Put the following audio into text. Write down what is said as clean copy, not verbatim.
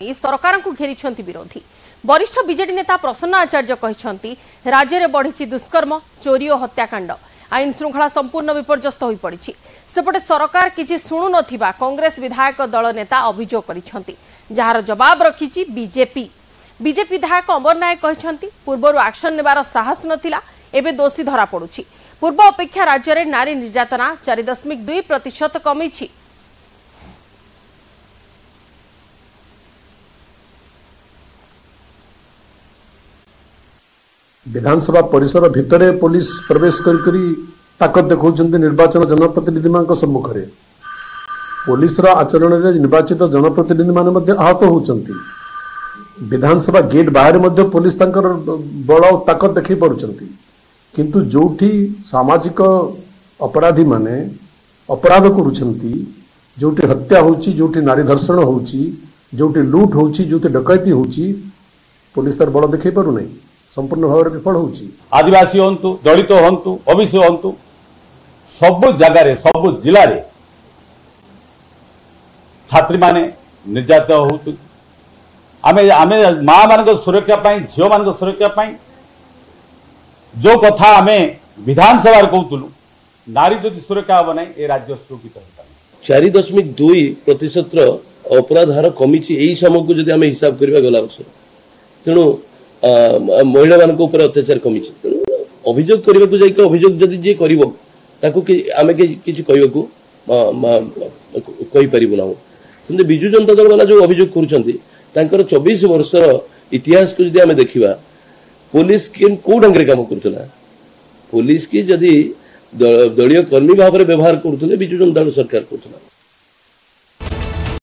सरकार को घेरी विरोधी वरिष्ठ बीजेडी नेता प्रसन्न आचार्य कहते राज्य में बढ़ी दुष्कर्म चोरी और हत्याकांड आईन श्रृंखला संपूर्ण विपर्यस्त हो पड़ी सेपटे सरकार किसी शुणु नथिबा कांग्रेस विधायक दल नेता अभियोग करछंती जार जवाब रखिछि बीजेपी विधायक अमर नायक कहछंती पूर्वरु एक्शन नेबार साहस नथिला एबे दोषी धरा पड़ुछि पूर्व अपेक्षा राज्य में नारी निर्यातना 4.2% कमिछि। विधानसभा परिसर भितर पुलिस प्रवेश करी ताकत देखा निर्वाचन जनप्रतिनिधि मान सम्मुख में पुलिस आचरण में निर्वाचित जनप्रतिनिधि मान आहत होती विधानसभा गेट बाहर पुलिस बल और ताकत देखी पार्टी किंतु जोठी सामाजिक अपराधी माने अपराध करुछंती जोठी हत्या होची जोठी नारी धर्षण होची जोठी लूट होची जोठी डकैती होची पुलिस तार बल देखई पारु नहीं संपूर्ण भाव विफल होची। आदिवासी हंतु दलित हंतु ओबीसी हंतु सब जगार सब जिले में छात्री माने निर्यात होतु आमे आमे माँ मान सुरक्षा पाई झील मान सुरक्षा पाई जो कथा आमे विधानसभा कहूलु नारी जदि सुरक्षा हम ना ये राज्य सुरक्षित हो 4.2% अपराध हार कमी यही समय को जब आम हिसाब करवा गला वर्ष तेणु महिला मान अत्याचार कमी तेणु अभियोग करने को जाकर अभियोग जदि जी आम कि कहना कि विजु जनता दल वाला जो अभियोग कर 24 वर्षर इतिहास को जब आम देखा पुलिस कौ ढंग काम करुला पुलिस की जदि दलीय कर्मी भाव में व्यवहार करुले विजु जनता दल सरकार करुला।